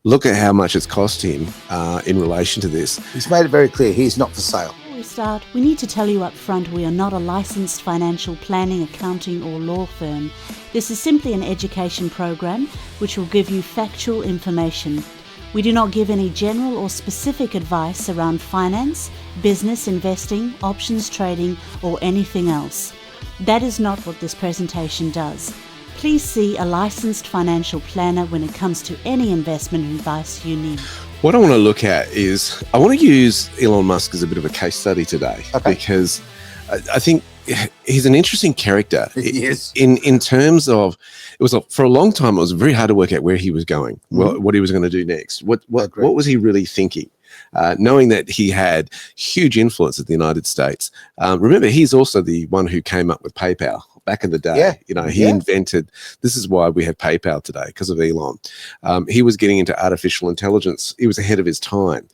look at how much it's cost him in relation to this. He's made it very clear he's not for sale. Before we start, we need to tell you up front we are not a licensed financial planning, accounting or law firm. This is simply an education program which will give you factual information. We do not give any general or specific advice around finance, business, investing, options trading, or anything else. That is not what this presentation does. Please see a licensed financial planner when it comes to any investment advice you need. What I want to look at is, I want to use Elon Musk as a bit of a case study today, because I think he's an interesting character. Yes. In terms of, for a long time, it was very hard to work out where he was going, what he was going to do next. What was he really thinking? Knowing that he had huge influence in the United States. Remember, he's also the one who came up with PayPal back in the day. He invented, this is why we have PayPal today, because of Elon. He was getting into artificial intelligence. He was ahead of his time.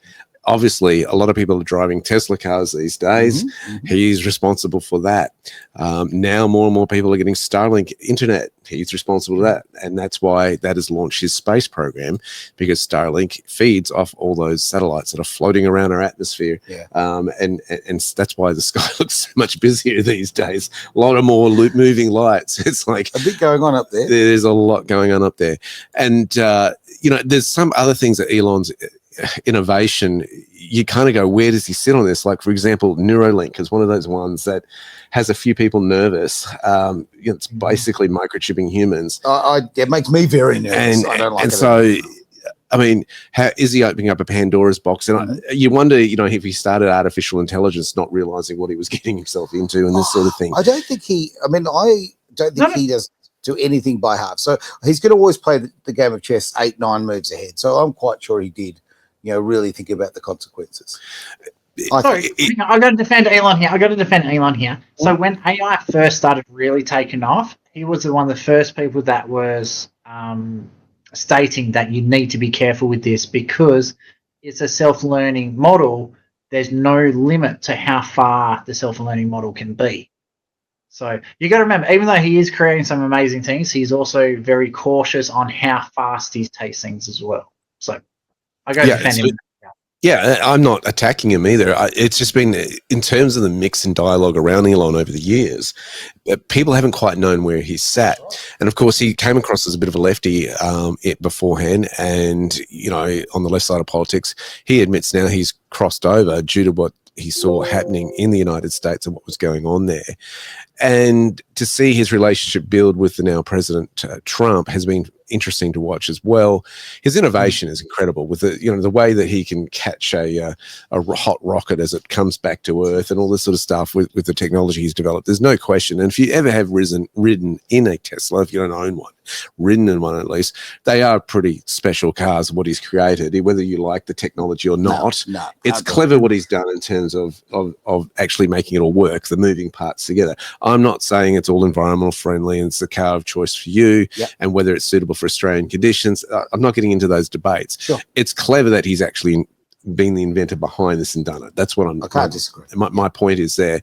Obviously, a lot of people are driving Tesla cars these days. He's responsible for that. Now more and more people are getting Starlink internet. He's responsible for that. And that's why that has launched his space program, because Starlink feeds off all those satellites that are floating around our atmosphere. And that's why the sky looks so much busier these days. A lot of more moving lights. It's like a bit going on up there. There's a lot going on up there. And, there's some other things that Elon's innovation, you kind of go, where does he sit on this? Like, for example, Neuralink is one of those ones that has a few people nervous. It's basically microchipping humans. It makes me very nervous. I don't like it. And so, I mean, how is he opening up a Pandora's box? And you wonder, if he started artificial intelligence, not realizing what he was getting himself into and this sort of thing. I don't think he does do anything by half. So he's going to always play the game of chess 8-9 moves ahead. So I'm quite sure he did, really think about the consequences. Sorry, I've got to defend Elon here. So when AI first started really taking off, he was one of the first people that was stating that you need to be careful with this because it's a self-learning model. There's no limit to how far the self-learning model can be. So you got to remember, even though he is creating some amazing things, he's also very cautious on how fast he takes things as well. So I go defend him. Yeah, I'm not attacking him either. It's just been, in terms of the mix and dialogue around Elon over the years, people haven't quite known where he's sat. And of course, he came across as a bit of a lefty beforehand. And, on the left side of politics, he admits now he's crossed over due to what he saw happening in the United States and what was going on there. And to see his relationship build with the now President Trump has been interesting to watch as well. His innovation is incredible with the way that he can catch a hot rocket as it comes back to Earth and all this sort of stuff with the technology he's developed. There's no question. And if you ever have ridden in a Tesla, if you don't own one, ridden in one at least, they are pretty special cars, what he's created, whether you like the technology or not. No, it's clever what he's done in terms of actually making it all work, the moving parts together. I'm not saying it's all environmental friendly and it's the car of choice for you and whether it's suitable for Australian conditions. I'm not getting into those debates. Sure. It's clever that he's actually been the inventor behind this and done it. That's what I can't disagree. My point is there.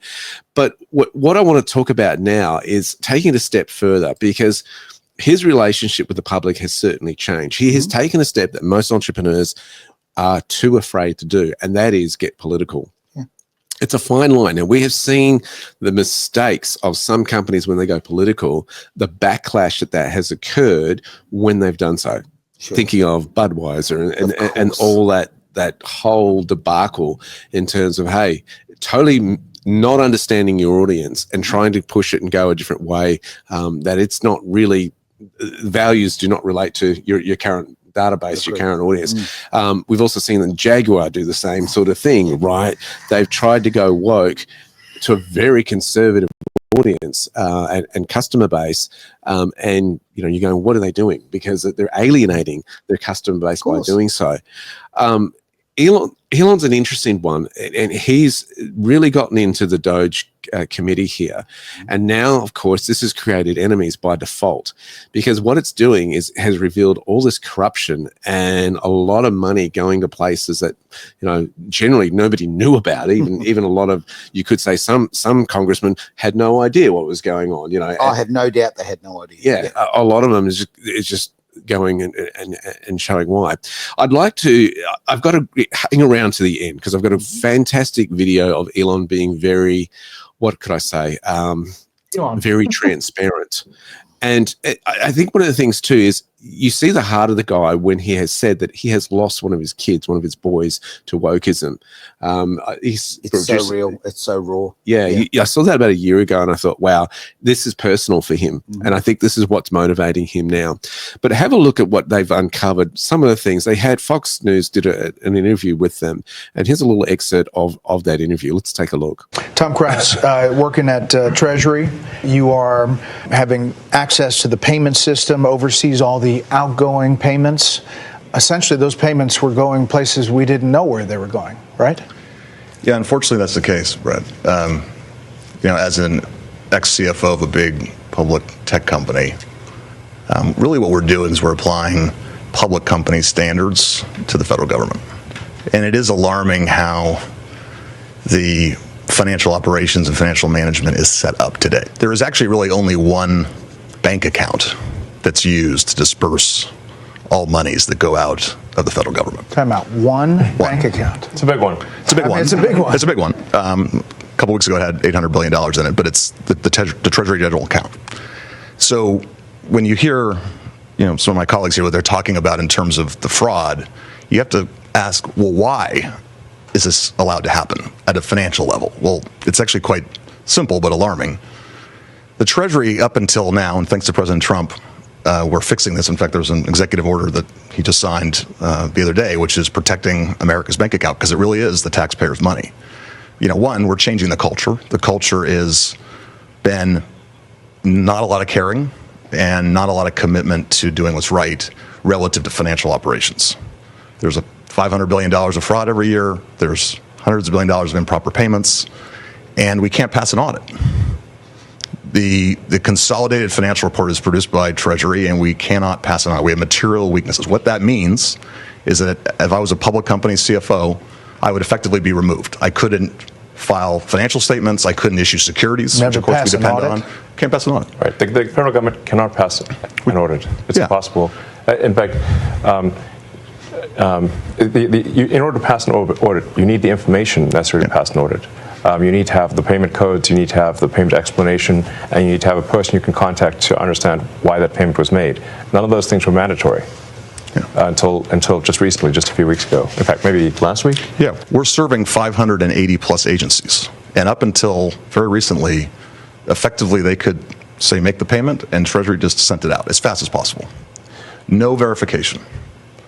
But what I want to talk about now is taking it a step further, because his relationship with the public has certainly changed. He has taken a step that most entrepreneurs are too afraid to do, and that is get political. It's a fine line. And we have seen the mistakes of some companies when they go political, the backlash that has occurred when they've done so. Sure. Thinking of Budweiser and all that whole debacle in terms of, hey, totally not understanding your audience and trying to push it and go a different way, that it's not really, values do not relate to your current database, your current audience. We've also seen that Jaguar do the same sort of thing, right? They've tried to go woke to a very conservative audience and customer base, and you're going, what are they doing? Because they're alienating their customer base by doing so. Elon's an interesting one, and he's really gotten into the DOGE committee here. And now, of course, this has created enemies by default, because what it's doing has revealed all this corruption and a lot of money going to places that, generally nobody knew about. Even a lot of, you could say some congressmen had no idea what was going on. I have no doubt they had no idea. Yeah. A lot of them is just going and showing why. I've got to hang around to the end because I've got a fantastic video of Elon being very, what could I say, very transparent. And I think one of the things too is you see the heart of the guy when he has said that he has lost one of his kids, one of his boys, to wokeism. It's so real. It's so raw. Yeah. I saw that about a year ago, and I thought, wow, this is personal for him. And I think this is what's motivating him now. But have a look at what they've uncovered. Some of the things they had, Fox News did an interview with them, and here's a little excerpt of that interview. Let's take a look. Tom Krause, working at Treasury, you are having access to the payment system, oversees all the outgoing payments. Essentially, those payments were going places we didn't know where they were going, right? Yeah, unfortunately, that's the case, Brett. As an ex-CFO of a big public tech company, really what we're doing is we're applying public company standards to the federal government. And it is alarming how the financial operations and financial management is set up today. There is actually really only one bank account that's used to disperse all monies that go out of the federal government. Time out. One bank account. It's a big one. It's a big one. It's a big one. It's a big one. A couple weeks ago, it had $800 billion in it, but it's the Treasury General account. So when you hear, some of my colleagues here, what they're talking about in terms of the fraud, you have to ask, well, why is this allowed to happen at a financial level? Well, it's actually quite simple but alarming. The Treasury, up until now, and thanks to President Trump, we're fixing this. In fact, there was an executive order that he just signed the other day, which is protecting America's bank account, because it really is the taxpayers' money. One, we're changing the culture. The culture is been not a lot of caring and not a lot of commitment to doing what's right relative to financial operations. There's a $500 billion of fraud every year. There's hundreds of billion dollars of improper payments, and we can't pass an audit. The consolidated financial report is produced by Treasury, and we cannot pass it on. We have material weaknesses. What that means is that if I was a public company CFO, I would effectively be removed. I couldn't file financial statements. I couldn't issue securities, which of course we depend on. Can't pass an audit. Right. The federal government cannot pass an audit. It's impossible. In fact, in order to pass an audit, you need the information necessary to pass an audit. You need to have the payment codes, you need to have the payment explanation, and you need to have a person you can contact to understand why that payment was made. None of those things were mandatory until just recently, just a few weeks ago. In fact, maybe last week? Yeah, we're serving 580 plus agencies. And up until very recently, effectively they could say make the payment, and Treasury just sent it out as fast as possible. No verification.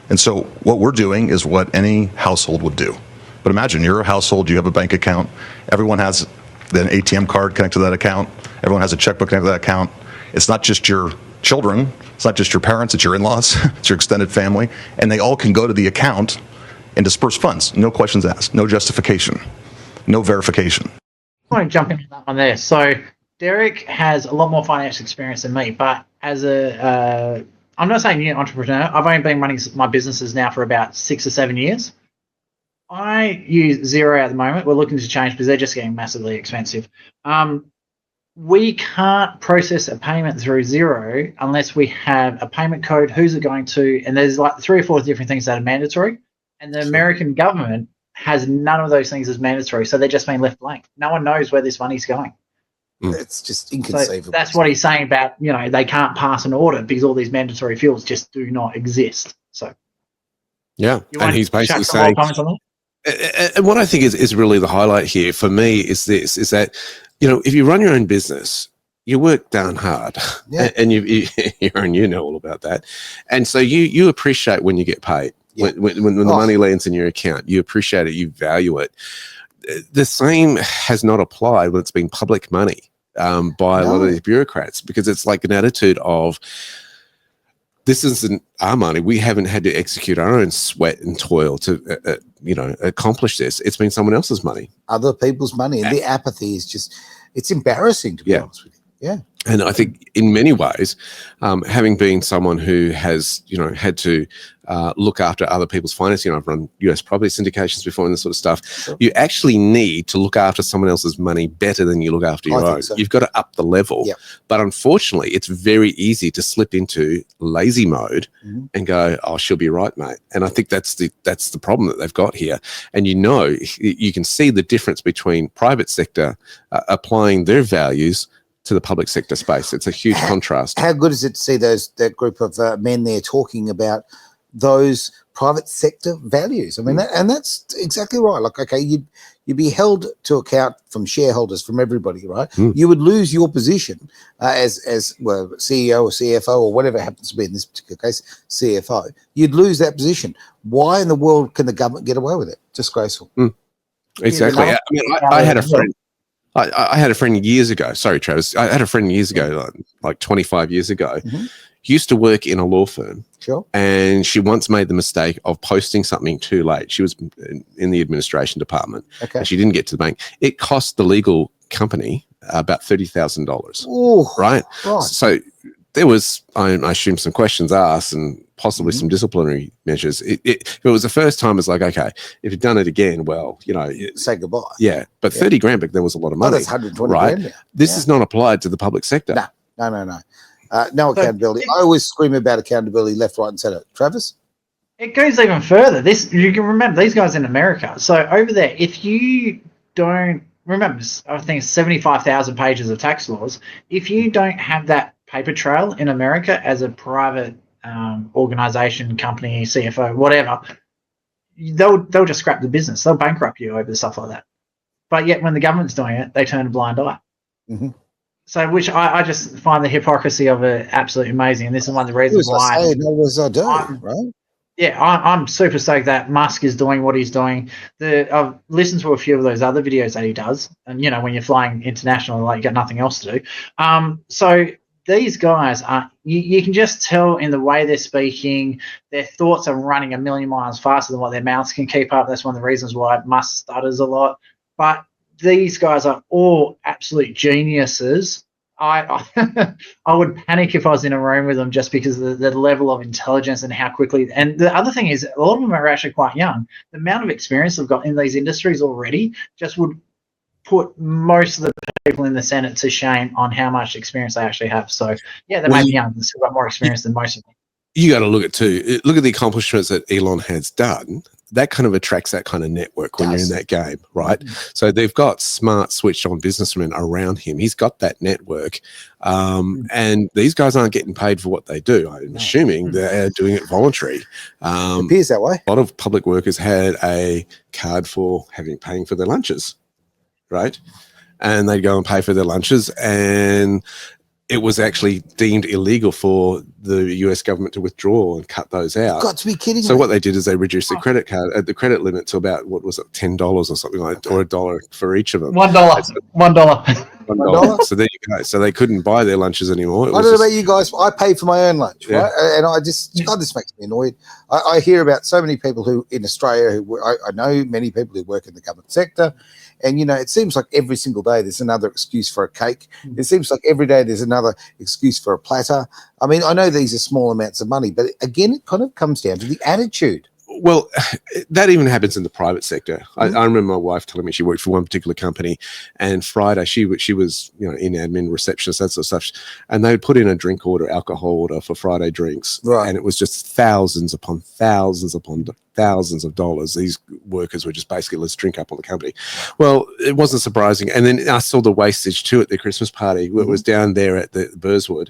And so what we're doing is what any household would do. But imagine you're a household, you have a bank account, everyone has an ATM card connected to that account, everyone has a checkbook connected to that account. It's not just your children, it's not just your parents, it's your in-laws, it's your extended family, and they all can go to the account and disperse funds. No questions asked, no justification, no verification. I want to jump into that one there. So Derek has a lot more financial experience than me, but as I'm not saying new entrepreneur, I've only been running my businesses now for about 6 or 7 years. I use Xero at the moment. We're looking to change because they're just getting massively expensive. We can't process a payment through Xero unless we have a payment code, who's it going to, and there's like 3 or 4 different things that are mandatory. And the American government has none of those things as mandatory, so they're just being left blank. No one knows where this money's going. It's just inconceivable. So that's what he's saying about, they can't pass an audit because all these mandatory fields just do not exist. So, yeah, and he's basically saying. And what I think is really the highlight here for me is that, if you run your own business, you work darn hard, and you know all about that. And so you appreciate when you get paid, when the money lands in your account, you appreciate it, you value it. The same has not applied when it's been public money by a lot of these bureaucrats, because it's like an attitude of, this isn't our money. We haven't had to execute our own sweat and toil to, accomplish this. It's been someone else's money. Other people's money. And the apathy is just, it's embarrassing, to be honest with you. Yeah. And I think in many ways, having been someone who has, had to look after other people's financing, I've run US property syndications before and this sort of stuff, you actually need to look after someone else's money better than you look after your own. So. You've got to up the level. Yep. But unfortunately, it's very easy to slip into lazy mode and go, oh, she'll be right, mate. And I think that's the problem that they've got here. And you can see the difference between private sector applying their values to the public sector space. It's a huge contrast. How good is it to see that group of men there talking about those private sector values? I mean, that's exactly right. Like, okay, you'd be held to account from shareholders, from everybody, right? You would lose your position as well, CEO or CFO or whatever happens to be in this particular case, CFO. You'd lose that position. Why in the world can the government get away with it? Disgraceful. Exactly. I mean, I had a friend. I had a friend years ago. Sorry, Travis. I had a friend years ago, like 25 years ago, used to work in a law firm. Sure. And she once made the mistake of posting something too late. She was in the administration department. Okay. And she didn't get to the bank. It cost the legal company about $30,000. Right? So there was, I assume, some questions asked and possibly some disciplinary measures. It was the first time. It's like, okay, if you've done it again, well, say goodbye. Yeah, but 30 grand back then was a lot of money. That's 120 right? grand. This is not applied to the public sector. No. No accountability. I always scream about accountability left, right, and centre. Travis? It goes even further. You can remember these guys in America. So over there, if you don't remember, I think it's 75,000 pages of tax laws. If you don't have that paper trail in America as a private organization, company, CFO, whatever, they'll just scrap the business. They'll bankrupt you over stuff like that. But yet when the government's doing it, they turn a blind eye. So, which I just find the hypocrisy of it absolutely amazing, and this is one of the reasons why. I'm super stoked that Musk is doing what he's doing. I've listened to a few of those other videos that he does, and when you're flying international, like you got nothing else to do. So these guys are. You can just tell in the way they're speaking, their thoughts are running a million miles faster than what their mouths can keep up. That's one of the reasons why Musk stutters a lot, but. These guys are all absolute geniuses. I would panic if I was in a room with them just because of the level of intelligence and how quickly. And the other thing is, a lot of them are actually quite young. The amount of experience they've got in these industries already just would put most of the people in the Senate to shame on how much experience they actually have. So, yeah, they may be young. They've still got more experience than most of them. You got to look at the accomplishments that Elon has done. That kind of attracts that kind of network when you're in that game, right? So they've got smart, switched on businessmen around him. He's got that network. And these guys aren't getting paid for what they do. I'm assuming they're doing it voluntary. It appears that way. A lot of public workers had a card for paying for their lunches, right? And they'd go and pay for their lunches, and it was actually deemed illegal for the US government to withdraw and cut those out. Got to be kidding me. So what they did is they reduced the credit limit to about, what was it, $10 or something like that, or $1 for each of them. $1. So there you go. So they couldn't buy their lunches anymore. I don't know about you guys. I pay for my own lunch, right? And I just, God, this makes me annoyed. I hear about so many people who in Australia, I know many people who work in the government sector. And, it seems like every single day there's another excuse for a cake. It seems like every day there's another excuse for a platter. I mean, I know these are small amounts of money, but again, it kind of comes down to the attitude. Well, that even happens in the private sector. I remember my wife telling me she worked for one particular company, and Friday she was in admin, receptionist, that sort of stuff, and they would put in a drink order, alcohol order for Friday drinks, and it was just thousands upon thousands upon thousands of dollars. These workers were just basically, let's drink up on the company. Well, it wasn't surprising. And then I saw the wastage too at the Christmas party. It was down there at the Burswood.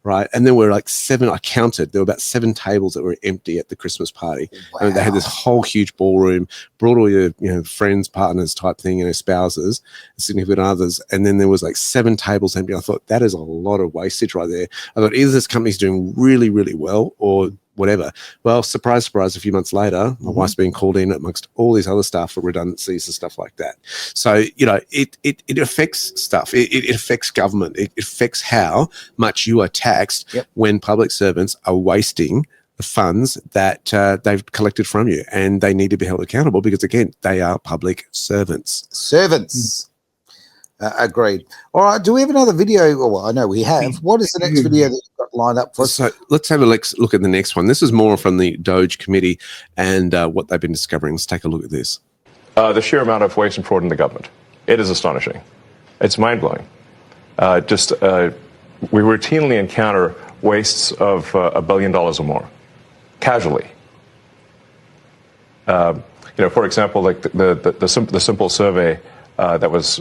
Right. And there were like there were about 7 tables that were empty at the Christmas party. Wow. And they had this whole huge ballroom, brought all your, friends, partners type thing, spouses, significant others. And then there was like 7 tables empty. I thought that is a lot of wastage right there. I thought either this company's doing really, really well or whatever. Well, surprise, surprise, a few months later, my wife's being called in amongst all these other stuff for redundancies and stuff like that. So, it affects stuff. It affects government. It affects how much you are taxed when public servants are wasting the funds that they've collected from you, and they need to be held accountable because, again, they are public servants. Agreed. All right. Do we have another video? Well, I know we have. What is the next video that you've got lined up for us? So let's have a look at the next one. This is more from the DOGE committee and what they've been discovering. Let's take a look at this. The sheer amount of waste and fraud in the government. It is astonishing. It's mind-blowing. We routinely encounter wastes of $1 billion or more, casually. For example, like the simple survey that was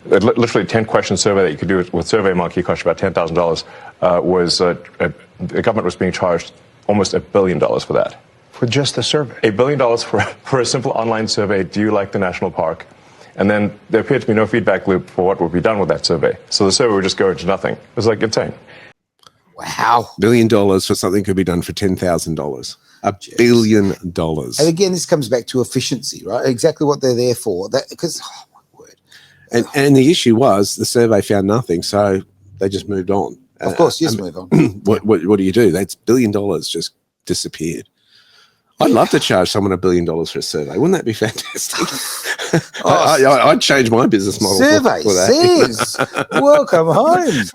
literally 10-question survey that you could do with SurveyMonkey, cost you about $10,000. The government was being charged almost $1 billion for that. For just the survey? $1 billion for a simple online survey. Do you like the national park? And then there appeared to be no feedback loop for what would be done with that survey. So the survey would just go into nothing. It was like insane. Wow. $1 billion for something could be done for $10,000. $1 billion. And again, this comes back to efficiency, right? Exactly what they're there for. Because, oh my word. And the issue was the survey found nothing, so they just moved on. Of course, just move on. What do you do? That's $1 billion just disappeared. I'd love to charge someone $1 billion for a survey. Wouldn't that be fantastic? I'd change my business model. Survey for that. says, welcome home.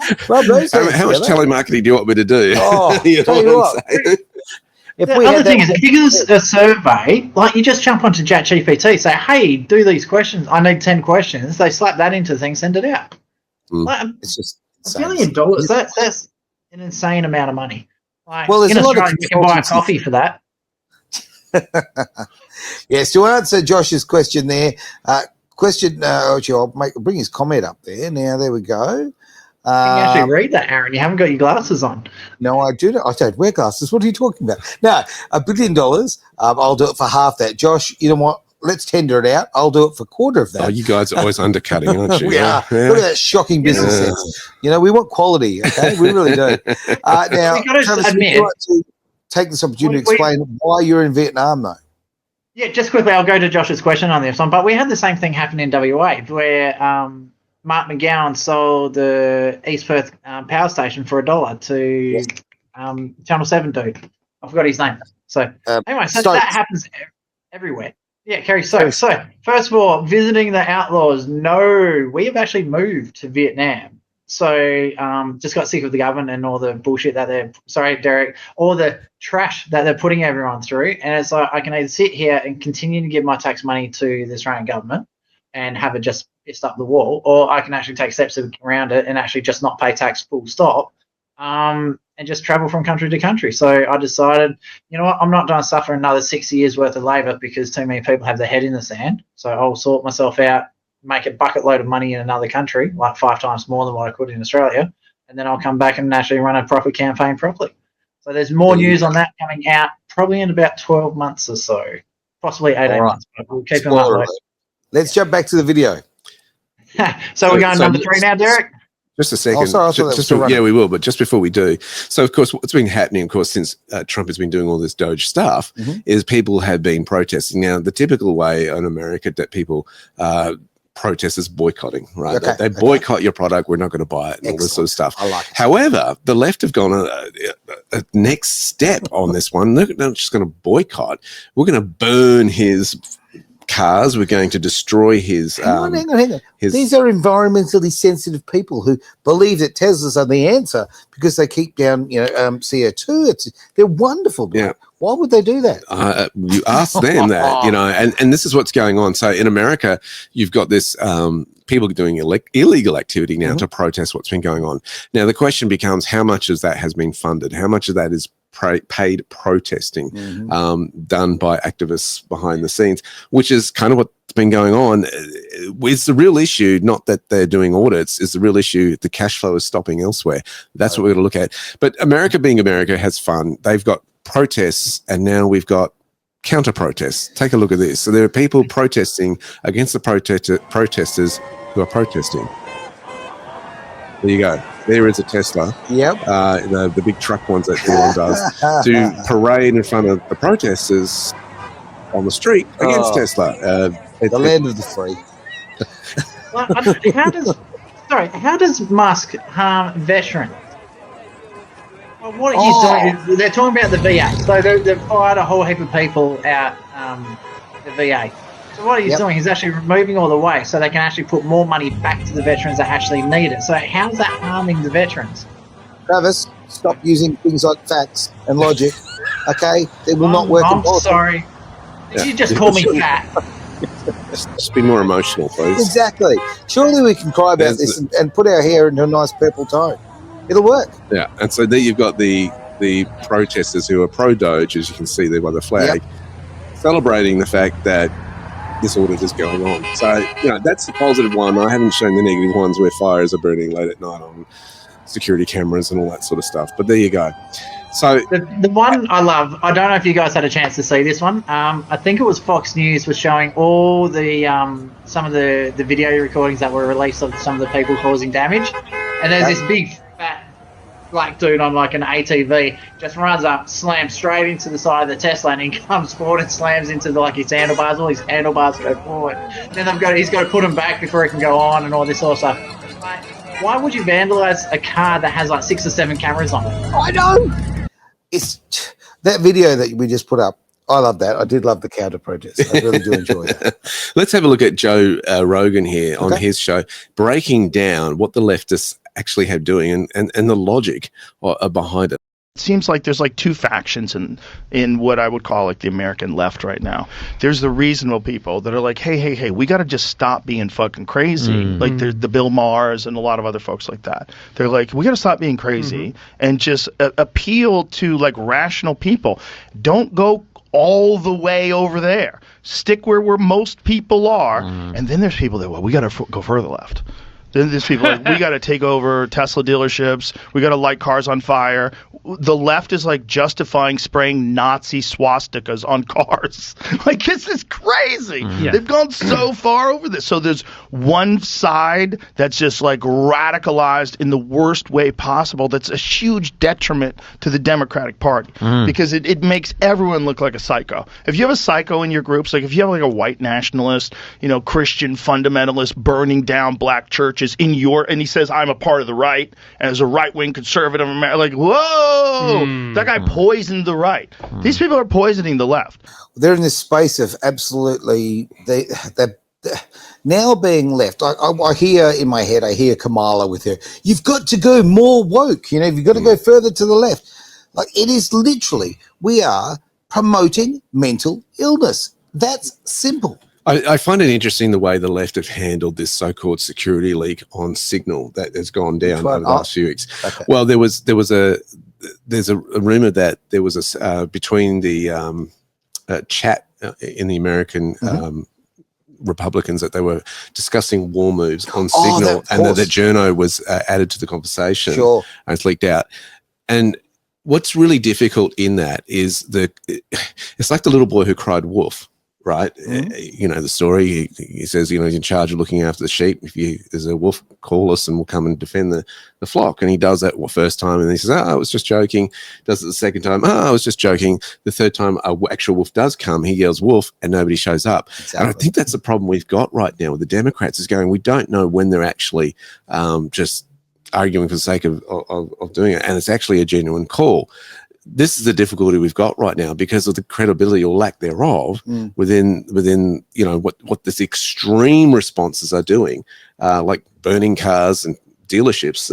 How much telemarketing do you want me to do? Oh, you know tell you what. The other thing is, if you do a survey, like you just jump onto ChatGPT, say, hey, do these questions. I need 10 questions. They slap that into the thing, send it out. Like, it's just $1 billion. That's an insane amount of money. Like, well, there's in a lot of Australia, you can buy a coffee for that. Yes, to answer Josh's question there, I'll bring his comment up there. Now, there we go. You can actually read that, Aaron. You haven't got your glasses on. No, I do not. I don't wear glasses. What are you talking about? No, $1 billion. I'll do it for half that. Josh, you know what? Let's tender it out. I'll do it for a quarter of that. Oh, you guys are always undercutting, aren't you? We are. Look at that shocking business sense. You know, we want quality, okay? We really do. Now, Travis, would you like to take this opportunity to explain why you're in Vietnam, though? Yeah, just quickly, I'll go to Josh's question on this one. But we had the same thing happen in WA where Mark McGowan sold the East Perth power station for $1 to Channel 7 dude. I forgot his name. So anyway, so that happens everywhere. Yeah, Kerry. So first of all, visiting the outlaws. No, we have actually moved to Vietnam. So just got sick of the government and all the bullshit that Derek, all the trash that they're putting everyone through. And it's like I can either sit here and continue to give my tax money to the Australian government and have it just pissed up the wall, or I can actually take steps around it and actually just not pay tax full stop and just travel from country to country. So I decided, you know what, I'm not going to suffer another 6 years worth of labour because too many people have their head in the sand. So I'll sort myself out, make a bucket load of money in another country, like 5 times more than what I could in Australia, and then I'll come back and actually run a proper campaign properly. So there's more news on that coming out probably in about 12 months or so, possibly 18 months. But we'll keep them up. Let's jump back to the video. So we're going number 3 now, Derek? Just a second. We will. But just before we do, so of course, what's been happening, of course, since Trump has been doing all this DOGE stuff, is people have been protesting. Now, the typical way in America that people protest is boycotting, right? Okay, they boycott your product. We're not going to buy it and all this sort of stuff. I like it. However, the left have gone a next step on this one. They're not just going to boycott. We're going to burn his cars. We're going to destroy his. Hang on. These are environmentally sensitive people who believe that Teslas are the answer because they keep down, CO2. They're wonderful. Yeah. Why would they do that? You ask them that, and this is what's going on. So in America, you've got this people doing illegal activity now to protest what's been going on. Now the question becomes, how much of that has been funded? How much of that is paid protesting done by activists behind the scenes, which is kind of what's been going on. It's the real issue, not that they're doing audits, is the real issue. The cash flow is stopping elsewhere. That's what we're going to look at. But America being America has fun. They've got protests, and now we've got counter protests. Take a look at this. So there are people protesting against the protesters who are protesting. There you go. There is a Tesla. Yep. The big truck ones that Elon does to parade in front of the protesters on the street against Tesla. The land of the free. Well, how does Musk harm veterans? Well, what he's doing, they're talking about the VA. So they've fired a whole heap of people out the VA. So what he's doing, he's actually removing all the waste so they can actually put more money back to the veterans that actually need it. So how's that harming the veterans? Travis, stop using things like facts and logic. Okay, they will not work. I'm sorry. Did you just call me fat? Just be more emotional, please. Exactly. Surely we can cry about this and put our hair into a nice purple tone. It'll work. Yeah, and so there you've got the protesters who are pro-DOGE, as you can see there by the flag, celebrating the fact that this audit is going on. So, that's the positive one. I haven't shown the negative ones where fires are burning late at night on security cameras and all that sort of stuff. But there you go. So the one I love, I don't know if you guys had a chance to see this one. I think it was Fox News was showing all the some of the video recordings that were released of some of the people causing damage. And there's this big fat black dude on like an ATV just runs up, slams straight into the side of the Tesla, and he comes forward and slams into his handlebars. All his handlebars go forward. Then he's got to put them back before he can go on and all this sort of stuff. Like, why would you vandalize a car that has like 6 or 7 cameras on it? I know. It's that video that we just put up. I love that. I did love the counter protest. I really do enjoy that. Let's have a look at Joe Rogan here on his show, breaking down what the leftists actually have doing and the logic behind it. It seems like there's like two factions in what I would call like the American left right now. There's the reasonable people that are like, hey, we got to just stop being fucking crazy. Like there's the Bill Maher's and a lot of other folks like that. They're like, we got to stop being crazy and just appeal to like rational people. Don't go all the way over there. Stick where most people are. And then there's people that, we got to go further left. Then there's people like, we got to take over Tesla dealerships. We got to light cars on fire. The left is like justifying spraying Nazi swastikas on cars. Like, this is crazy. They've gone so far over this. So there's one side that's just like radicalized in the worst way possible. That's a huge detriment to the Democratic Party because it makes everyone look like a psycho. If you have a psycho in your groups, like if you have like a white nationalist, Christian fundamentalist burning down black churches and he says, I'm a part of the right, and as a right-wing conservative American, like, whoa, that guy poisoned the right. These people are poisoning the left. They're in this space of absolutely, they're now being left. I hear in my head, I hear Kamala with her, you've got to go more woke, you've got to go further to the left. Like, it is literally, we are promoting mental illness. That's simple. I find it interesting the way the left have handled this so-called security leak on Signal that has gone down over the last few weeks. Okay. Well, there's a rumor that there was a between the chat in the American Republicans that they were discussing war moves on Signal, and that the journo was added to the conversation. And it's leaked out. And what's really difficult in that is it's like the little boy who cried wolf. Right. The story, he says, he's in charge of looking after the sheep. If there's a wolf, call us and we'll come and defend the flock. And he does that first time. And he says, I was just joking. Does it the second time. I was just joking. The third time, an actual wolf does come. He yells wolf and nobody shows up. Exactly. And I think that's the problem we've got right now with the Democrats is we don't know when they're actually just arguing for the sake of doing it. And it's actually a genuine call. This is the difficulty we've got right now because of the credibility or lack thereof within what this extreme responses are doing, like burning cars and dealerships.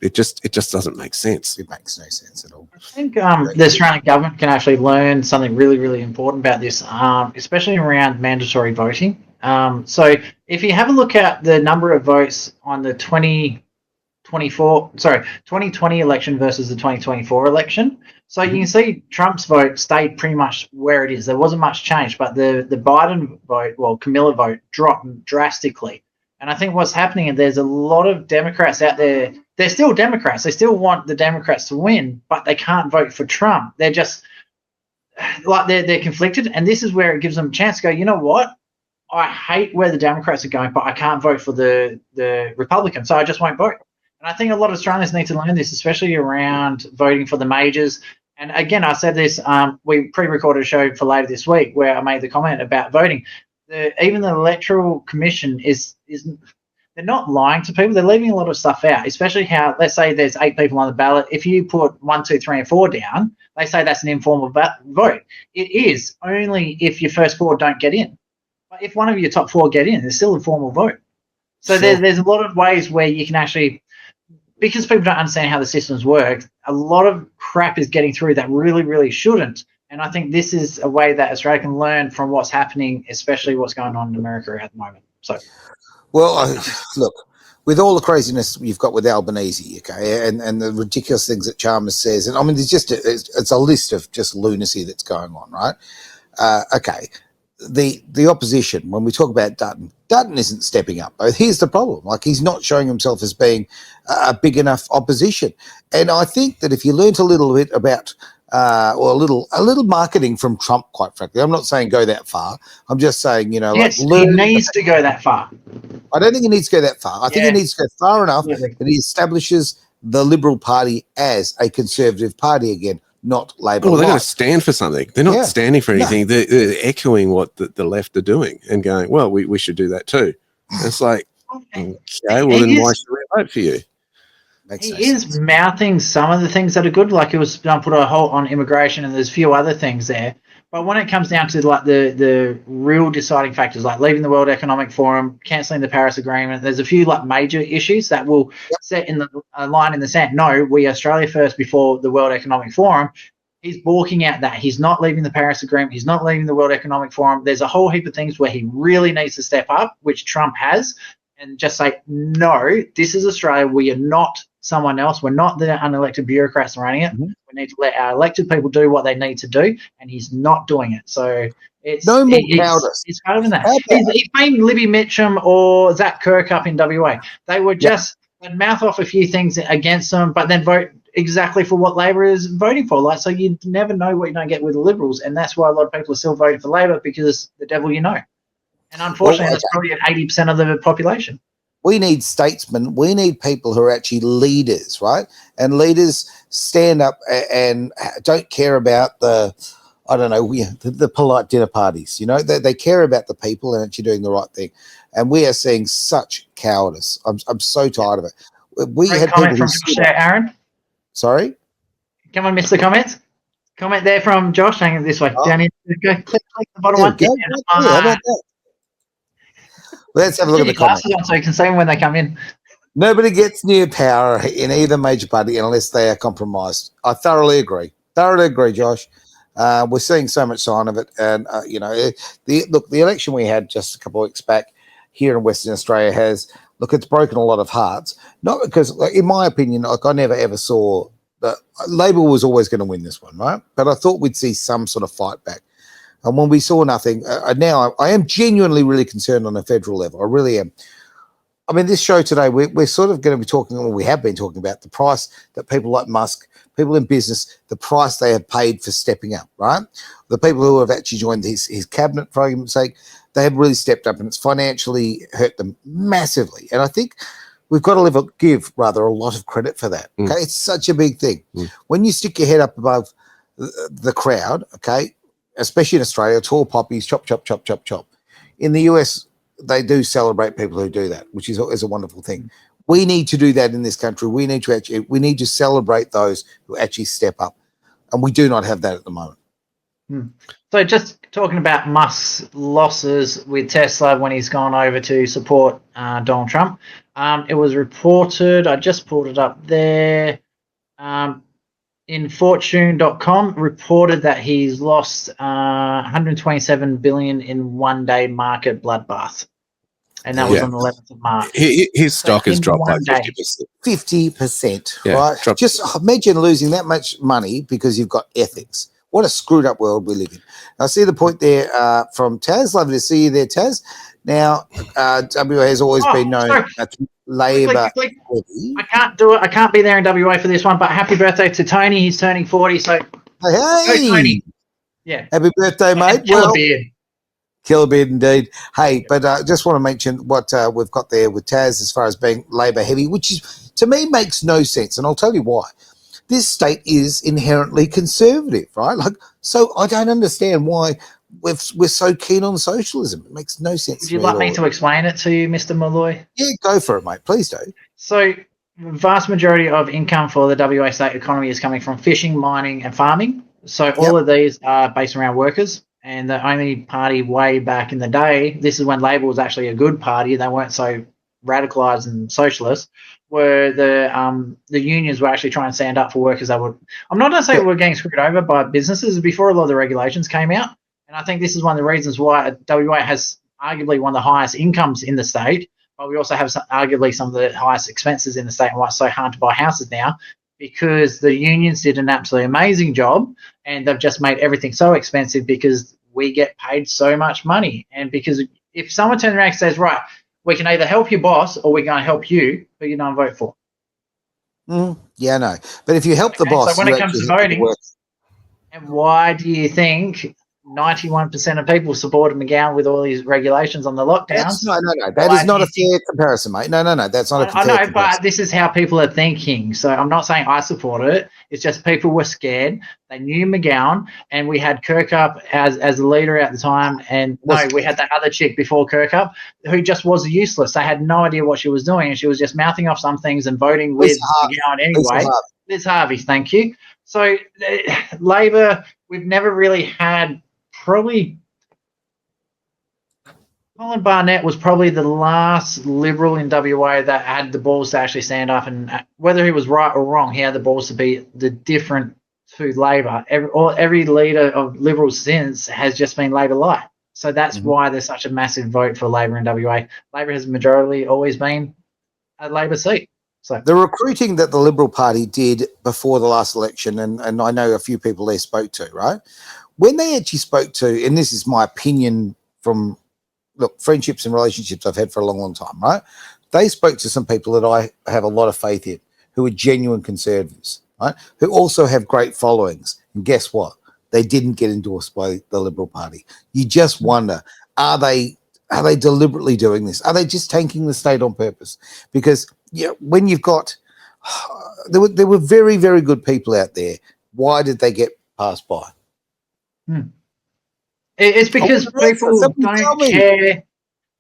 It just doesn't make sense. It makes no sense at all. I think the Australian government can actually learn something really, really important about this, especially around mandatory voting. So if you have a look at the number of votes on the 2020 election versus the 2024 election. So you can see Trump's vote stayed pretty much where it is. There wasn't much change, but the Biden vote, Camilla vote, dropped drastically. And I think what's happening is there's a lot of Democrats out there. They're still Democrats. They still want the Democrats to win, but they can't vote for Trump. They're just like they're conflicted. And this is where it gives them a chance to go, you know what? I hate where the Democrats are going, but I can't vote for the Republicans, so I just won't vote. And I think a lot of Australians need to learn this, especially around voting for the majors. And again, I said this, we pre-recorded a show for later this week where I made the comment about voting. Even the Electoral Commission they're not lying to people. They're leaving a lot of stuff out, especially how, let's say there's 8 people on the ballot. If you put 1, 2, 3, and 4 down, they say that's an informal vote. It is only if your first 4 don't get in. But if one of your top 4 get in, there's still a formal vote. So Sure. there's a lot of ways where you can actually, because people don't understand how the systems work, a lot of crap is getting through that really, really shouldn't. And I think this is a way that Australia can learn from what's happening, especially what's going on in America at the moment. So, Well, look, with all the craziness you've got with Albanese, okay, and the ridiculous things that Chalmers says, and I mean, there's just it's a list of just lunacy that's going on, right? Okay, the opposition, when we talk about Dutton isn't stepping up. Here's the problem: like, he's not showing himself as being a big enough opposition. And I think that if you learnt a little bit about or a little marketing from Trump, quite frankly, I'm not saying go that far. I'm just saying, yes, like, he needs to go that far. I don't think he needs to go that far. I think he needs to go far enough Absolutely. that he establishes the Liberal Party as a conservative party again, not Labor. Well, they're going to stand for something. They're not standing for anything. No. They're echoing what the left are doing and going, well, we should do that too. And it's like, okay, well, then why should we vote for you? He is mouthing some of the things that are good, like it was put a halt on immigration, and there's a few other things there. But when it comes down to like the real deciding factors, like leaving the World Economic Forum, cancelling the Paris Agreement, there's a few like major issues that will set in a line in the sand. No, we Australia first before the World Economic Forum. He's balking out that he's not leaving the Paris Agreement. He's not leaving the World Economic Forum. There's a whole heap of things where he really needs to step up, which Trump has, and just say, no, this is Australia. We are not someone else. We're not the unelected bureaucrats running it. We need to let our elected people do what they need to do, and he's not doing it. So it's no more cowardice. He's harder than that. He blamed Libby Mitchum or Zach Kirkup in WA. They were just they'd mouth off a few things against them, but then vote exactly for what Labor is voting for. Like, so you never know what you're going to get with the Liberals, and that's why a lot of people are still voting for Labor, because the devil you know. And unfortunately, that's probably at 80% of the population. We need statesmen. We need people who are actually leaders, right? And leaders stand up and don't care about the polite dinner parties. They care about the people and actually doing the right thing. And we are seeing such cowardice. I'm so tired of it. We Great had comment people from Josh there, Aaron. Sorry? Come on, miss the comments. Comment there from Josh saying it this way. Down here, go click the bottom one. How about that? Let's have a look at the comments. On so you can see them when they come in. Nobody gets near power in either major party unless they are compromised. I thoroughly agree. Josh. We're seeing so much sign of it. And, the election we had just a couple of weeks back here in Western Australia it's broken a lot of hearts. Not because, in my opinion, I never ever saw that Labor was always going to win this one, right? But I thought we'd see some sort of fight back. And when we saw nothing, now I am genuinely really concerned on a federal level. I really am. I mean, this show today, we're sort of going to be talking, or we have been talking about the price that people like Musk, people in business, the price they have paid for stepping up, right? The people who have actually joined his cabinet, for argument's sake, they have really stepped up, and it's financially hurt them massively. And I think we've got to give a lot of credit for that. Okay, it's such a big thing. When you stick your head up above the crowd, okay, especially in Australia, tall poppies, chop, chop, chop, chop, chop. In the US, they do celebrate people who do that, which is a wonderful thing. We need to do that in this country. We need to celebrate those who actually step up, and we do not have that at the moment. So just talking about Musk's losses with Tesla when he's gone over to support Donald Trump, it was reported, I just pulled it up there, in Fortune.com reported that he's lost 127 billion in one-day market bloodbath, and that was on the 11th of March. His stock has dropped by 50%. 50%, right? Just imagine losing that much money because you've got ethics. What a screwed up world we live in. I see the point there from Taz. Lovely to see you there, Taz. Now, WA has always been known as Labor. I can't do it. I can't be there in WA for this one, but happy birthday to Tony. He's turning 40, so hey, Tony. Yeah. Happy birthday, mate. Kill a beard. Kill a beard indeed. Hey, but I just want to mention what we've got there with Taz as far as being Labor heavy, which is, to me, makes no sense. And I'll tell you why. This state is inherently conservative, right? So I don't understand why we're so keen on socialism. It makes no sense. Would you like me to explain it to you, Mr. Malloy? Yeah, go for it, mate. Please do. So the vast majority of income for the WA state economy is coming from fishing, mining and farming. So all of these are based around workers, and the only party way back in the day, this is when Labor was actually a good party, they weren't so radicalised and socialist, were the unions were actually trying to stand up for workers that were, I'm not going to say we're getting screwed over by businesses, before a lot of the regulations came out, and I think this is one of the reasons why WA has arguably one of the highest incomes in the state, but we also have arguably some of the highest expenses in the state, and why it's so hard to buy houses now, because the unions did an absolutely amazing job, and they've just made everything so expensive because we get paid so much money. And because if someone turns around and says, right, we can either help your boss or we're going to help you, who you don't vote for. Yeah, I know. But if you help the boss, so when it comes to voting, and why do you think 91% of people supported McGowan with all these regulations on the lockdowns? No. That is not a fair comparison, mate. No. That's not a fair comparison. But this is how people are thinking. So I'm not saying I supported it. It's just people were scared. They knew McGowan, and we had Kirkup as the leader at the time. And we had that other chick before Kirkup who just was useless. They had no idea what she was doing, and she was just mouthing off some things and voting with McGowan anyway. Liz Harvey, thank you. So Labor, we've never really had. Probably Colin Barnett was probably the last Liberal in WA that had the balls to actually stand up, and whether he was right or wrong, he had the balls to be the different to Labor. Every leader of Liberals since has just been Labor light. So that's why there's such a massive vote for Labor in WA. Labor has majority always been a Labor seat. So the recruiting that the Liberal Party did before the last election, and I know a few people they spoke to, right? When they actually spoke to, and this is my opinion from, friendships and relationships I've had for a long, long time, right? They spoke to some people that I have a lot of faith in, who are genuine conservatives, right? Who also have great followings. And guess what? They didn't get endorsed by the Liberal Party. You just wonder, are they deliberately doing this? Are they just tanking the state on purpose? Because when you've got, there were very, very good people out there. Why did they get passed by? It's because people don't care.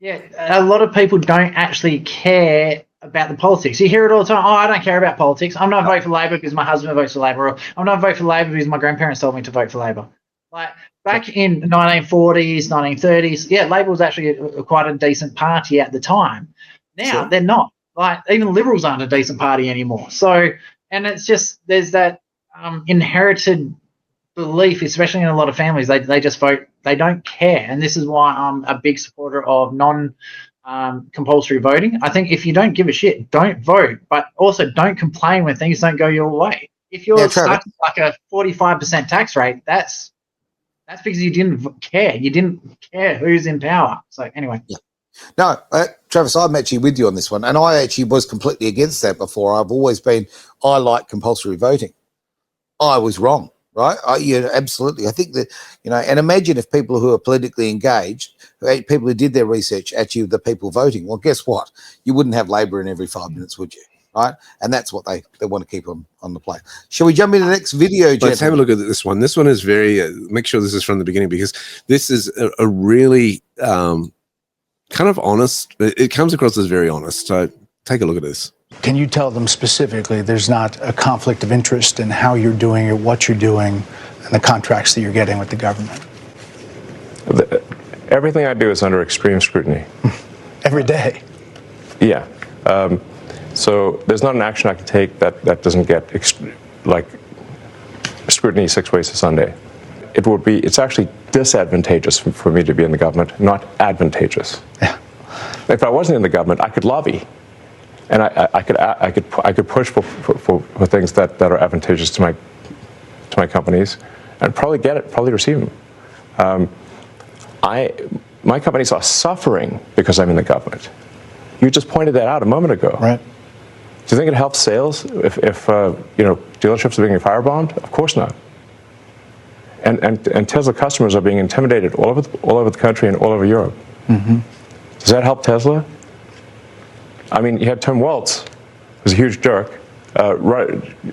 Yeah, a lot of people don't actually care about the politics. You hear it all the time. Oh, I don't care about politics. I'm not voting for Labor because my husband votes for Labor. Or I'm not voting for Labor because my grandparents told me to vote for Labor. Like back in the 1940s, 1930s, Labor was actually quite a decent party at the time. Now they're not. Like even Liberals aren't a decent party anymore. So, and it's just there's that inherited belief, especially in a lot of families, they just vote, they don't care. And this is why I'm a big supporter of compulsory voting. I think if you don't give a shit, don't vote, but also don't complain when things don't go your way. If you're stuck with like a 45% tax rate, that's because you didn't care. You didn't care who's in power. So anyway. Yeah. No, Travis, I'm actually with you on this one. And I actually was completely against that before. I've always been, I like compulsory voting. I was wrong. Right? Absolutely. I think that, and imagine if people who are politically engaged, people who did their research, actually the people voting, well, guess what? You wouldn't have Labor in every 5 minutes, would you? Right? And that's what they want to keep on the plate. Shall we jump into the next video, gentlemen? Let's have a look at this one. This one is very, make sure this is from the beginning, because this is a really kind of honest, it comes across as very honest. So take a look at this. Can you tell them specifically there's not a conflict of interest in how you're doing it, what you're doing, and the contracts that you're getting with the government? Everything I do is under extreme scrutiny. Every day? Yeah. So there's not an action I can take that doesn't get scrutiny 6 ways to Sunday. It's actually disadvantageous for me to be in the government, not advantageous. Yeah. If I wasn't in the government, I could lobby. And I could push for things that are advantageous to my companies, and probably get it, probably receive them. My companies are suffering because I'm in the government. You just pointed that out a moment ago. Right. Do you think it helps sales if dealerships are being firebombed? Of course not. And Tesla customers are being intimidated all over the country and all over Europe. Mm-hmm. Does that help Tesla? I mean, you had Tim Waltz, who's a huge jerk, running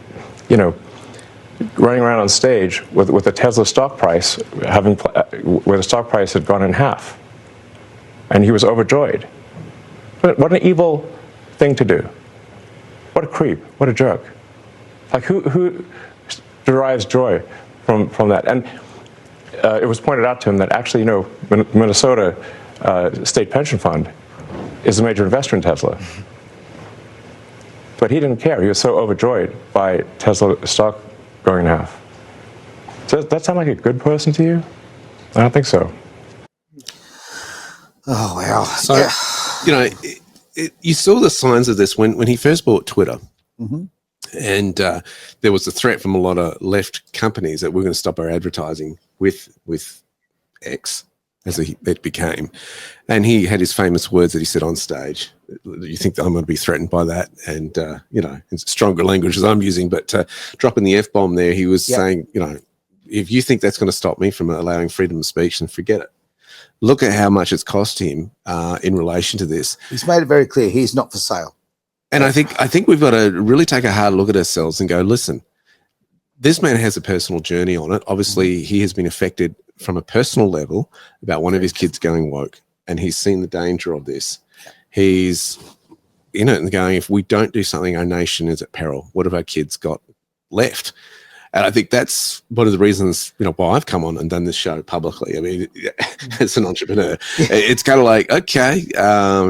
around on stage with a Tesla stock price where the stock price had gone in half, and he was overjoyed. What an evil thing to do! What a creep! What a jerk! Like who derives joy from that? And it was pointed out to him that actually, Minnesota State Pension Fund is a major investor in Tesla. But he didn't care. He was so overjoyed by Tesla stock going in half. Does that sound like a good person to you? I don't think so. Oh, wow. So, you saw the signs of this when he first bought Twitter. Mm-hmm. And there was a threat from a lot of left companies that we're going to stop our advertising with X, as it became. And he had his famous words that he said on stage. You think that I'm going to be threatened by that? And, it's stronger language as I'm using, but dropping the F-bomb there, he was saying, if you think that's going to stop me from allowing freedom of speech, then forget it. Look at how much it's cost him in relation to this. He's made it very clear he's not for sale. And I think we've got to really take a hard look at ourselves and go, listen, this man has a personal journey on it. Obviously, he has been affected from a personal level about one of his kids going woke, and he's seen the danger of this. He's in it and going, if we don't do something, our nation is at peril. What have our kids got left? And I think that's one of the reasons, why I've come on and done this show publicly. I mean, as an entrepreneur, it's kind of like, okay,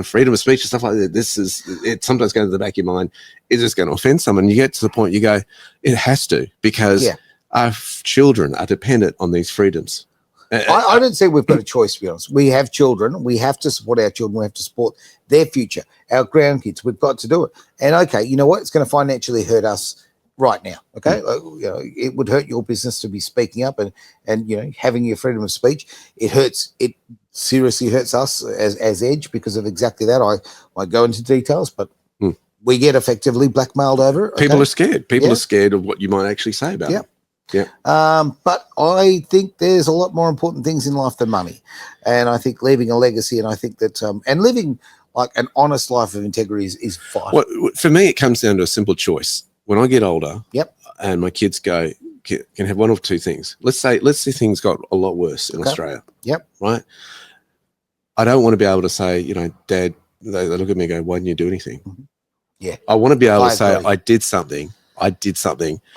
freedom of speech and stuff like that. It sometimes goes to the back of your mind. Is this going to offend someone? You get to the point you go, it has to, because our children are dependent on these freedoms. I don't say we've got a choice, to be honest. We have children. We have to support our children. We have to support their future, our grandkids. We've got to do it. And, okay, you know what? It's going to financially hurt us right now, okay? It would hurt your business to be speaking up and having your freedom of speech. It seriously hurts us as Edge because of exactly that. I won't go into details, but we get effectively blackmailed over it. Okay? People are scared. People are scared of what you might actually say about it. Yeah. But I think there's a lot more important things in life than money. And I think leaving a legacy, and I think that and living like an honest life of integrity is vital. Well, for me, it comes down to a simple choice. When I get older, and my kids can have one of two things. Let's say things got a lot worse in Australia. Right. I don't want to be able to say, Dad, they look at me and go, why didn't you do anything? Mm-hmm. Yeah. I want to be able to say, I did something. I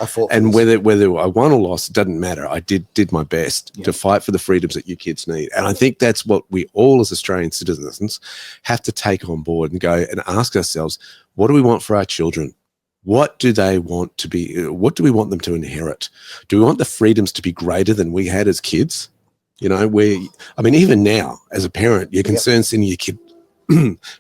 fought, and whether I won or lost, it doesn't matter. I did my best to fight for the freedoms that you kids need. And I think that's what we all as Australian citizens have to take on board and go and ask ourselves, what do we want for our children? What do they want to be? What do we want them to inherit? Do we want the freedoms to be greater than we had as kids? Even now, as a parent, you're concerned sending your kid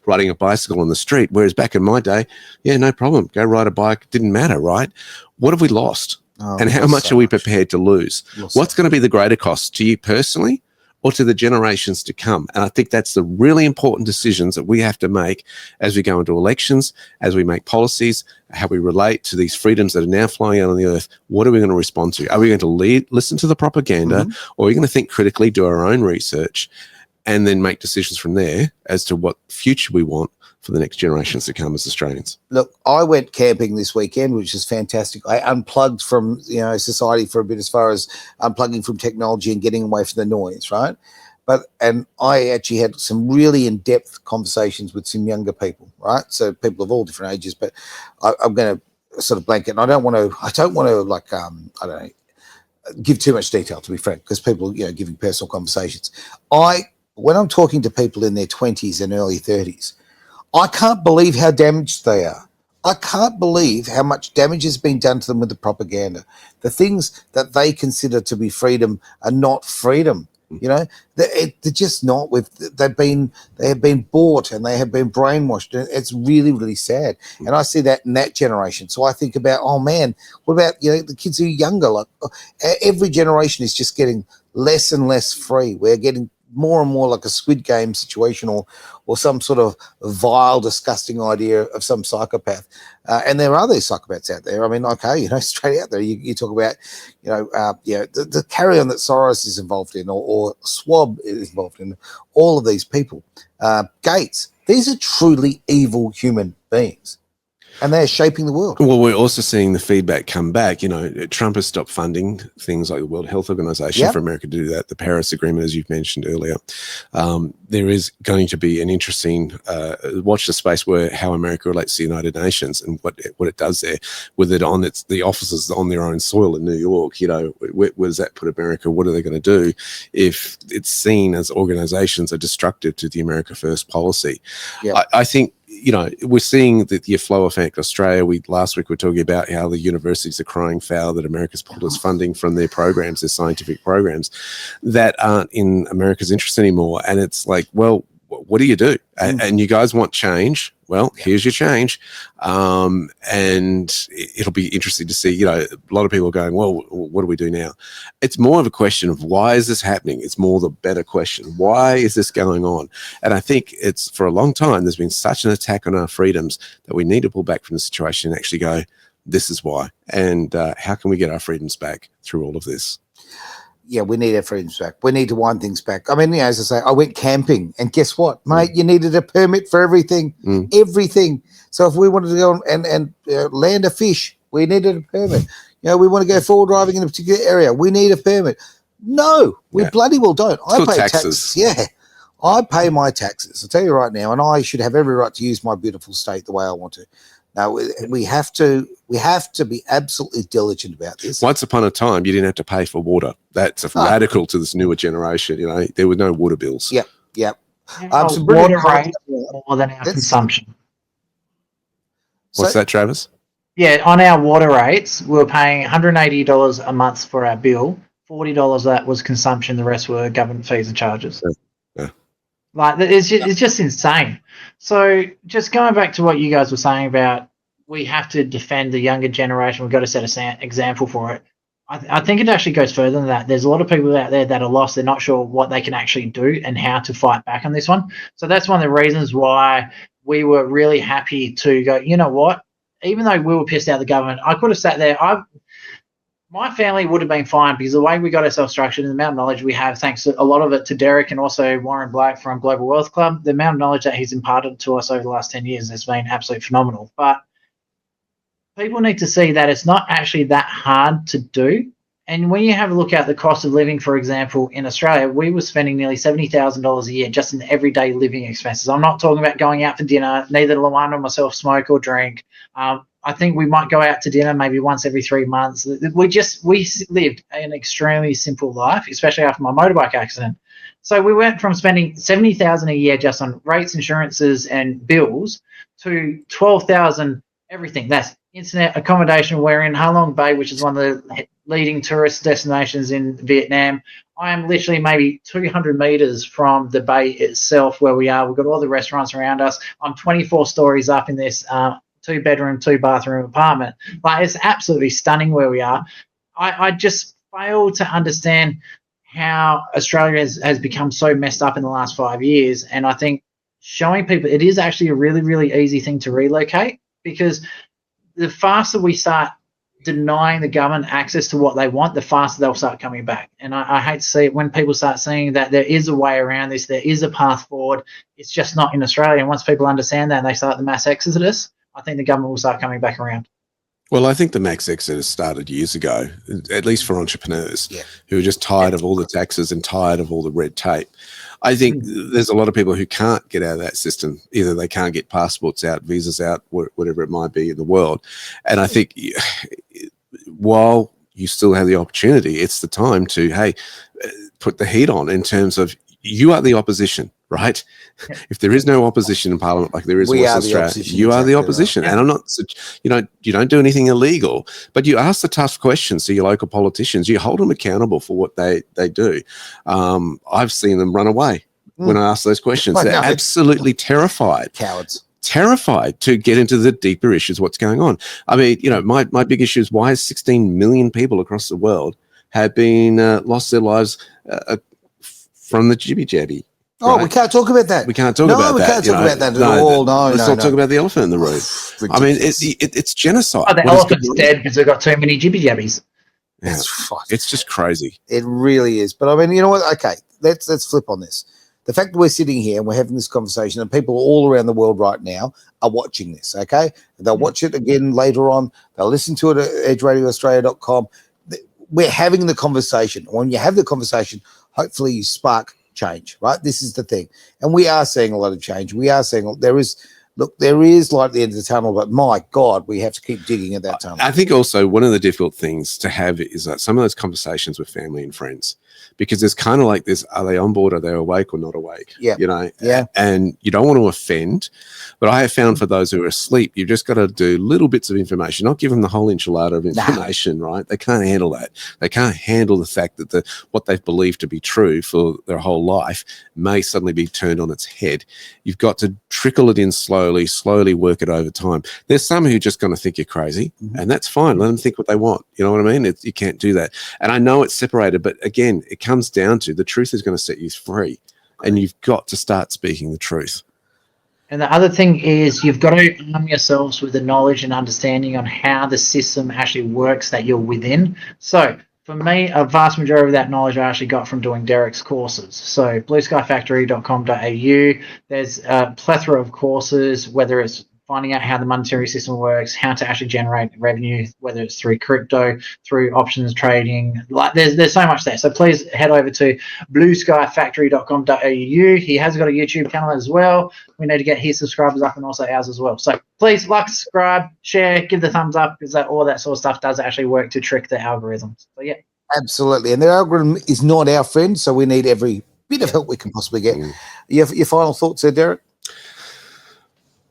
riding a bicycle on the street, whereas back in my day, no problem. Go ride a bike. Didn't matter, right? What have we lost? And how much are we prepared to lose? What's going to be the greater cost to you personally or to the generations to come? And I think that's the really important decisions that we have to make as we go into elections, as we make policies, how we relate to these freedoms that are now flying out on the earth. What are we going to respond to? Are we going to listen to the propaganda, or are we going to think critically, do our own research, and then make decisions from there as to what future we want for the next generations to come as Australians? Look, I went camping this weekend, which is fantastic. I unplugged from society for a bit, as far as unplugging from technology and getting away from the noise, right? And I actually had some really in-depth conversations with some younger people, right? So people of all different ages, but I'm going to sort of blanket, and I don't want to give too much detail, to be frank, because people, giving personal conversations. When I'm talking to people in their 20s and early 30s, I can't believe how damaged they are. I can't believe how much damage has been done to them with the propaganda. The things that they consider to be freedom are not freedom. They're just not. They have been bought and they have been brainwashed. It's really, really sad. And I see that in that generation. So I think about, oh man, what about the kids who are younger? Like every generation is just getting less and less free. We're getting more and more like a Squid Game situation, or some sort of vile, disgusting idea of some psychopath. And there are these psychopaths out there. I mean, okay, straight out there, you talk about, the carry-on that Soros is involved in, or Swab is involved in, all of these people. Gates, these are truly evil human beings. and they're shaping the world. Well, we're also seeing the feedback come back. Trump has stopped funding things like the World Health Organization for America to do that. The Paris Agreement, as you've mentioned earlier. There is going to be an interesting watch the space where how America relates to the United Nations and what it does there, with it on the offices on their own soil in New York. Where does that put America? What are they going to do if it's seen as organizations are destructive to the America First policy? Yep. I think, we're seeing the flow effect. Australia, last week we were talking about how the universities are crying foul that America's pulled its funding from their programs, their scientific programs, that aren't in America's interest anymore. And it's like, well, what do you do? And you guys want change? Well, here's your change. And it'll be interesting to see, a lot of people are going, well, what do we do now? It's more of a question of why is this happening? It's more the better question. Why is this going on? And I think it's for a long time, there's been such an attack on our freedoms that we need to pull back from the situation and actually go, this is why. And how can we get our freedoms back through all of this? Yeah, we need our freedoms back. We need to wind things back. I mean, as I say, I went camping, and guess what, mate? You needed a permit for everything, everything. So if we wanted to go and land a fish, we needed a permit. We want to go forward driving in a particular area, we need a permit. No, we bloody well don't. I pay taxes. Yeah, I pay my taxes. I'll tell you right now, and I should have every right to use my beautiful state the way I want to. Now, we have to be absolutely diligent about this. Once upon a time, you didn't have to pay for water. That's radical to this newer generation. There were no water bills. Yep. So water rate more than our consumption. What's that, Travis? Yeah, on our water rates, we were paying $180 a month for our bill. $40 of that was consumption. The rest were government fees and charges. Yeah. Like, it's just insane. So just going back to what you guys were saying about we have to defend the younger generation, we've got to set an example for it. I think it actually goes further than that. There's a lot of people out there that are lost. They're not sure what they can actually do and how to fight back on this one. So that's one of the reasons why we were really happy to go, you know what, even though we were pissed out the government, I could have sat there. My family would have been fine because the way we got ourselves structured and the amount of knowledge we have, thanks to a lot of it to Derek and also Warren Black from Global Wealth Club, the amount of knowledge that he's imparted to us over the last 10 years has been absolutely phenomenal. But people need to see that it's not actually that hard to do. And when you have a look at the cost of living, for example, in Australia, we were spending nearly $70,000 a year just in everyday living expenses. I'm not talking about going out for dinner. Neither Luana or myself smoke or drink. I think we might go out to dinner maybe once every 3 months. We lived an extremely simple life, especially after my motorbike accident. So we went from spending $70,000 a year just on rates, insurances, and bills to $12,000 everything. That's internet, accommodation. We're in Ha Long Bay, which is one of the leading tourist destinations in Vietnam. I am literally maybe 200 meters from the bay itself where we are. We've got all the restaurants around us. I'm 24 stories up in this 2-bedroom, 2-bathroom apartment. Like, it's absolutely stunning where we are. I just fail to understand how Australia has become so messed up in the last 5 years. And I think showing people it is actually a really, really easy thing to relocate, because the faster we start denying the government access to what they want, the faster they'll start coming back. And I hate to see it when people start seeing that there is a way around this, there is a path forward. It's just not in Australia. And once people understand that and they start the mass exodus, I think the government will start coming back around. Well, I think the max exodus started years ago, at least for entrepreneurs who are just tired of all the taxes and tired of all the red tape. I think there's a lot of people who can't get out of that system. Either they can't get passports out, visas out, whatever it might be in the world. And I think while you still have the opportunity, it's the time to, hey, put the heat on in terms of you are the opposition, right? Yeah. If there is no opposition in Parliament like there is in Western Australia, you are the opposition. Right. And I'm not, you don't do anything illegal, but you ask the tough questions to your local politicians. You hold them accountable for what they do. I've seen them run away when I ask those questions. They're absolutely terrified. Cowards. Terrified to get into the deeper issues, what's going on. I mean, my big issue is why 16 million people across the world have been lost their lives from the jibby-jabby. Oh, right? We can't talk about that. We can't talk about that. No, we can't talk about that at all. Let's not talk about the elephant in the room. I mean, it's genocide. Oh, the elephant's dead because they've got too many jibby-jabbies. Yeah. It's just crazy. It really is. But I mean, you know what? Okay, let's flip on this. the fact that we're sitting here and we're having this conversation, and people all around the world right now are watching this, okay? They'll watch it again later on. They'll listen to it at edgeradioaustralia.com. We're having the conversation. When you have the conversation, hopefully you spark change, right? This is the thing. And we are seeing a lot of change. We are seeing there is light at the end of the tunnel, but my God, we have to keep digging at that tunnel. I think also one of the difficult things to have is that some of those conversations with family and friends, because there's kind of like this, are they on board? Are they awake or not awake? Yeah. You know? Yeah. And you don't want to offend, but I have found for those who are asleep, you've just got to do little bits of information, not give them the whole enchilada of information, right? They can't handle that. They can't handle the fact that what they've believed to be true for their whole life may suddenly be turned on its head. You've got to trickle it in slowly work it over time. There's some who are just going to think you're crazy, and that's fine. Let them think what they want. You know what I mean? You can't do that. And I know it's separated, but again, it comes down to the truth is going to set you free, and you've got to start speaking the truth. And the other thing is you've got to arm yourselves with the knowledge and understanding on how the system actually works that you're within. So for me, a vast majority of that knowledge I actually got from doing Derek's courses. So bluskyfactory.com.au, there's a plethora of courses, whether it's finding out how the monetary system works, how to actually generate revenue, whether it's through crypto, through options trading. Like there's so much there. So please head over to bluskyfactory.com.au. He has got a YouTube channel as well. We need to get his subscribers up and also ours as well. So please like, subscribe, share, give the thumbs up, because all that sort of stuff does actually work to trick the algorithms. So yeah. Absolutely. And the algorithm is not our friend, so we need every bit of help we can possibly get. Your final thoughts there, Derek?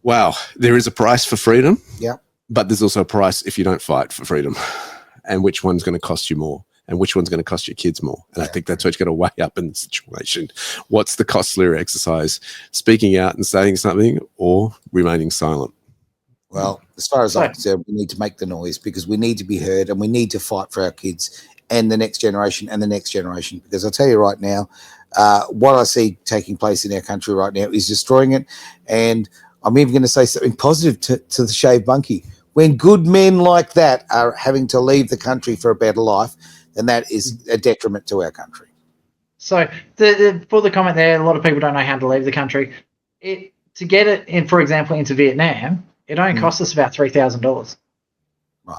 Wow, there is a price for freedom. Yeah. But there's also a price if you don't fight for freedom. And which one's going to cost you more? And which one's going to cost your kids more? And I think that's what you've got to weigh up in the situation. What's the costlier exercise? Speaking out and saying something, or remaining silent? Well, as far as I'm concerned, we need to make the noise, because we need to be heard, and we need to fight for our kids and the next generation and the next generation. Because I'll tell you right now, what I see taking place in our country right now is destroying it. And I'm even going to say something positive to the shaved monkey. When good men like that are having to leave the country for a better life, then that is a detriment to our country. So for the comment there, a lot of people don't know how to leave the country. To get it in, for example, into Vietnam, it only costs us about $3,000. Right.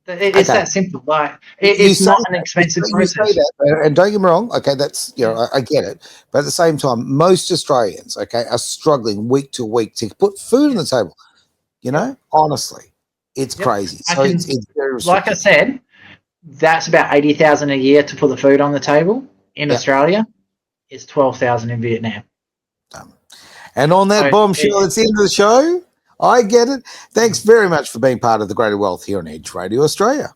It's that simple. Like it's not an expensive process. You say that, and don't get me wrong. Okay, that's I get it. But at the same time, most Australians, are struggling week to week to put food on the table. Honestly, it's crazy. So it's very restrictive. Like I said, that's about $80,000 a year to put the food on the table in Australia. It's $12,000 in Vietnam. And on that bombshell, that's the end of the show. I get it. Thanks very much for being part of the Greater Wealth here on Edge Radio Australia.